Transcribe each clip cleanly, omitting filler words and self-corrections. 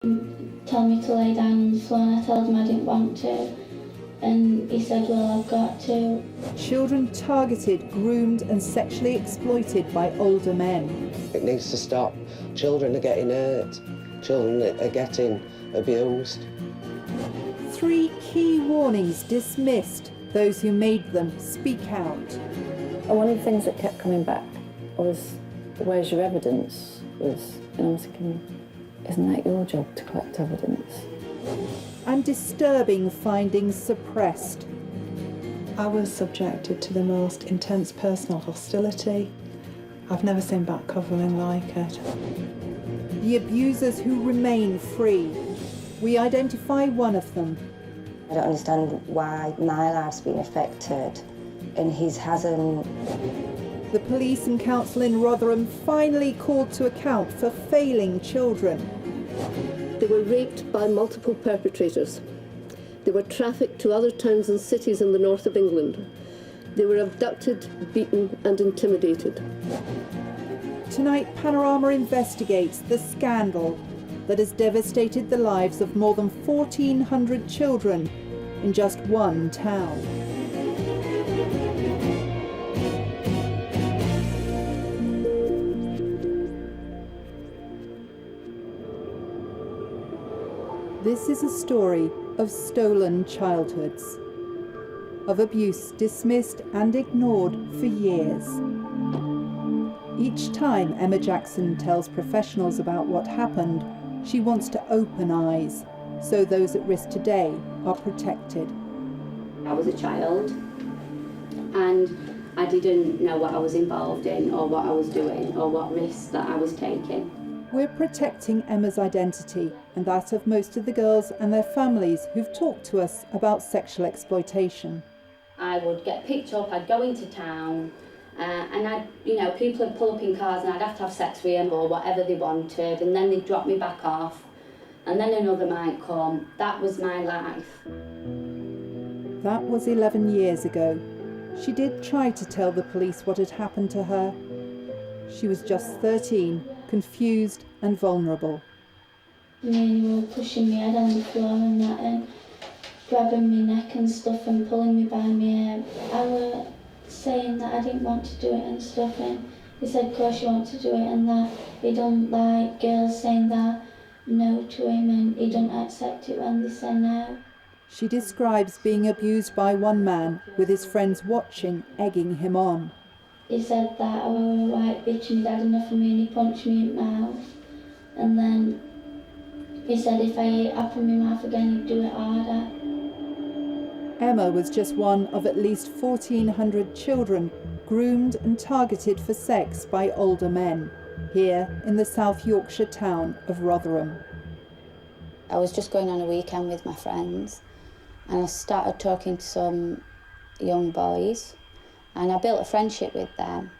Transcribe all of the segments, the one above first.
Told me to lay down on the floor and I told him I didn't want to. And he said, well, I've got to. Children targeted, groomed and sexually exploited by older men. It needs to stop. Children are getting hurt. Children are getting abused. 3 key warnings dismissed. Those who made them speak out. And one of the things that kept coming back was, where's your evidence? And I was thinking, isn't that your job to collect evidence? And disturbing findings suppressed. I was subjected to the most intense personal hostility. I've never seen back covering like it. The abusers who remain free. We identify one of them. I don't understand why my life's been affected and his hasn't. The police and council in Rotherham finally called to account for failing children. They were raped by multiple perpetrators. They were trafficked to other towns and cities in the north of England. They were abducted, beaten and intimidated. Tonight, Panorama investigates the scandal that has devastated the lives of more than 1,400 children in just one town. This is a story of stolen childhoods, of abuse dismissed and ignored for years. Each time Emma Jackson tells professionals about what happened, she wants to open eyes, so those at risk today are protected. I was a child and I didn't know what I was involved in or what I was doing or what risks that I was taking. We're protecting Emma's identity and that of most of the girls and their families who've talked to us about sexual exploitation. I would get picked up, I'd go into town, and people would pull up in cars and I'd have to have sex with them or whatever they wanted, and then they'd drop me back off, and then another might come. That was my life. That was 11 years ago. She did try to tell the police what had happened to her. She was just 13, confused and vulnerable. Me were pushing my head on the floor and that, and grabbing my neck and stuff and pulling me by my hair. I were saying that I didn't want to do it and stuff, and he said, of course you want to do it, and that he don't like girls saying that no to him, and he don't accept it when they say no. She describes being abused by one man, with his friends watching, egging him on. He said that I was a white bitch and he'd had enough of me, and he punched me in the mouth. And then he said if I opened my mouth again, he'd do it harder. Emma was just one of at least 1,400 children groomed and targeted for sex by older men, here in the South Yorkshire town of Rotherham. I was just going on a weekend with my friends and I started talking to some young boys and I built a friendship with them.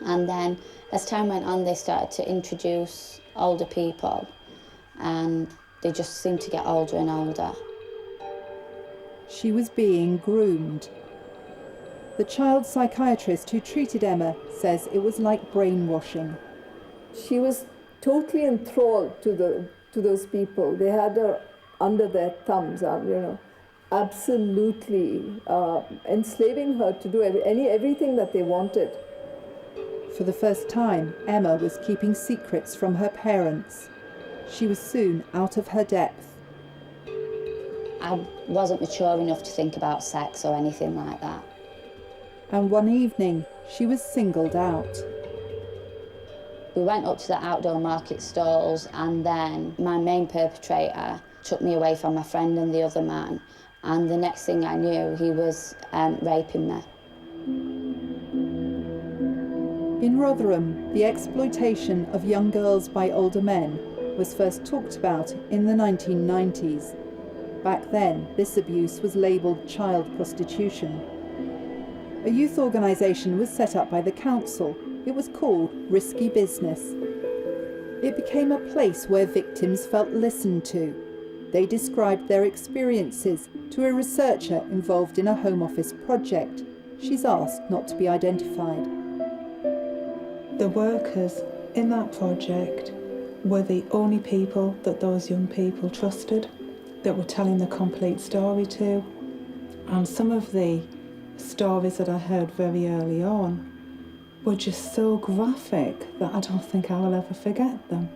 And then as time went on, they started to introduce older people and they just seemed to get older and older. She was being groomed. The child psychiatrist who treated Emma says it was like brainwashing. She was totally enthralled to those people. They had her under their thumbs, absolutely enslaving her to do everything that they wanted. For the first time, Emma was keeping secrets from her parents. She was soon out of her depth. I wasn't mature enough to think about sex or anything like that. And one evening, she was singled out. We went up to the outdoor market stalls and then my main perpetrator took me away from my friend and the other man, and the next thing I knew, he was raping me. In Rotherham, the exploitation of young girls by older men was first talked about in the 1990s. Back then, this abuse was labelled child prostitution. A youth organisation was set up by the council. It was called Risky Business. It became a place where victims felt listened to. They described their experiences to a researcher involved in a Home Office project. She's asked not to be identified. The workers in that project were the only people that those young people trusted, that were telling the complete story to. And some of the stories that I heard very early on were just so graphic that I don't think I will ever forget them.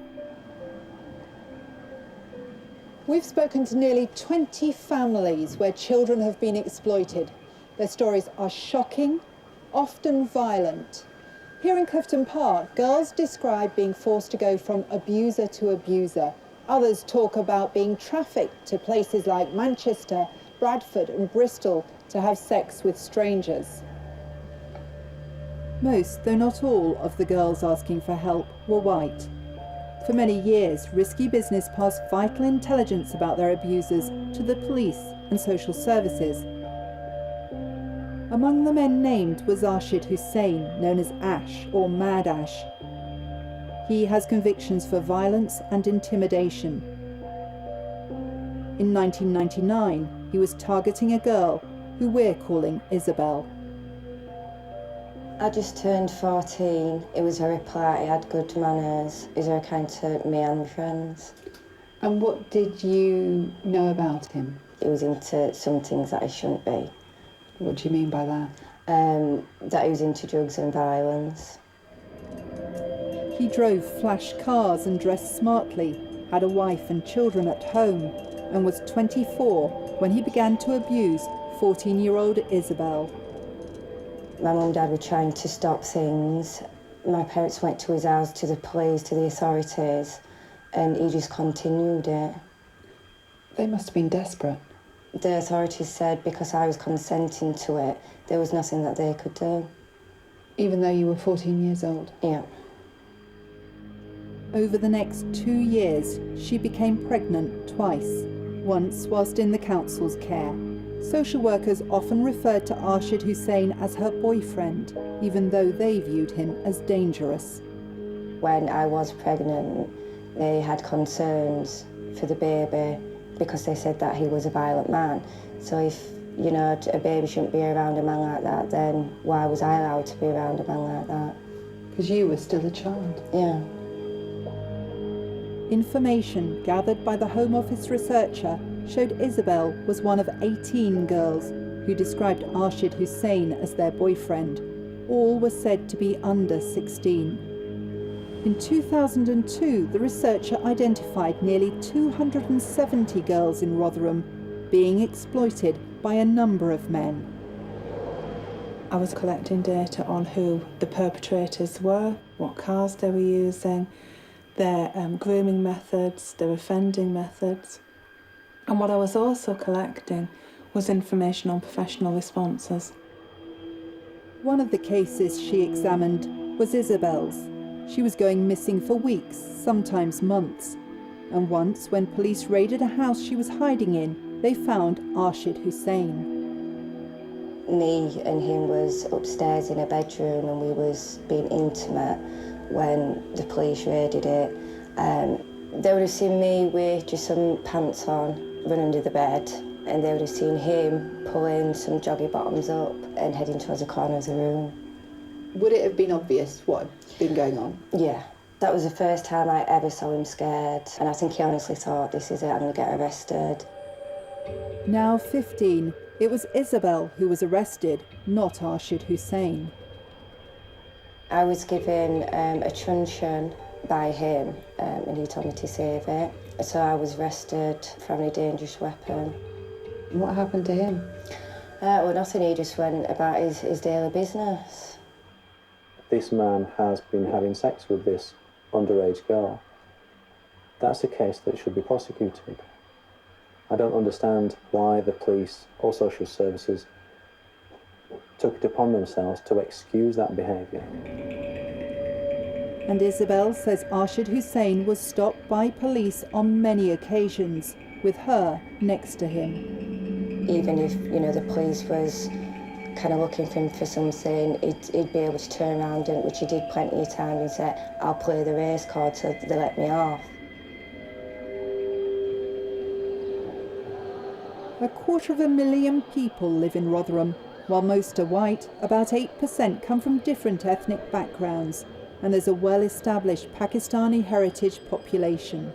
We've spoken to nearly 20 families where children have been exploited. Their stories are shocking, often violent. Here in Clifton Park, girls describe being forced to go from abuser to abuser. Others talk about being trafficked to places like Manchester, Bradford and Bristol to have sex with strangers. Most, though not all, of the girls asking for help were white. For many years, risky business passed vital intelligence about their abusers to the police and social services. Among the men named was Arshid Hussain, known as Ash or Mad Ash. He has convictions for violence and intimidation. In 1999, he was targeting a girl who we're calling Isabel. I just turned 14. He was very polite, he had good manners. He was very kind to me and my friends. And what did you know about him? He was into some things that he shouldn't be. What do you mean by that? That he was into drugs and violence. He drove flash cars and dressed smartly, had a wife and children at home, and was 24 when he began to abuse 14-year-old Isabel. My mum and dad were trying to stop things. My parents went to his house, to the police, to the authorities, and he just continued it. They must have been desperate. The authorities said because I was consenting to it, there was nothing that they could do. Even though you were 14 years old? Yeah. Over the next 2 years, she became pregnant twice, once whilst in the council's care. Social workers often referred to Arshid Hussain as her boyfriend, even though they viewed him as dangerous. When I was pregnant, they had concerns for the baby because they said that he was a violent man. So if, you know, a baby shouldn't be around a man like that, then why was I allowed to be around a man like that? Because you were still a child. Yeah. Information gathered by the Home Office researcher showed Isabel was one of 18 girls who described Arshid Hussain as their boyfriend. All were said to be under 16. In 2002, the researcher identified nearly 270 girls in Rotherham being exploited by a number of men. I was collecting data on who the perpetrators were, what cars they were using, their grooming methods, their offending methods. And what I was also collecting was information on professional responses. One of the cases she examined was Isabel's. She was going missing for weeks, sometimes months. And once, when police raided a house she was hiding in, they found Arshid Hussain. Me and him was upstairs in a bedroom and we was being intimate when the police raided it. They would have seen me with just some pants on, run under the bed, and they would have seen him pulling some joggy bottoms up and heading towards the corner of the room. Would it have been obvious what had been going on? Yeah. That was the first time I ever saw him scared, and I think he honestly thought, this is it, I'm going to get arrested. Now 15, it was Isabel who was arrested, not Arshid Hussain. I was given a truncheon by him, and he told me to save it. So I was arrested for having a dangerous weapon. What happened to him? Well, nothing, he just went about his daily business. This man has been having sex with this underage girl. That's a case that should be prosecuted. I don't understand why the police or social services took it upon themselves to excuse that behaviour. And Isabel says Arshid Hussain was stopped by police on many occasions, with her next to him. Even if, you know, the police was kind of looking for him for something, he'd be able to turn around, and which he did plenty of times, and say, I'll play the race card, so they let me off. 250,000 people live in Rotherham. While most are white, about 8% come from different ethnic backgrounds. and there's a well-established Pakistani heritage population.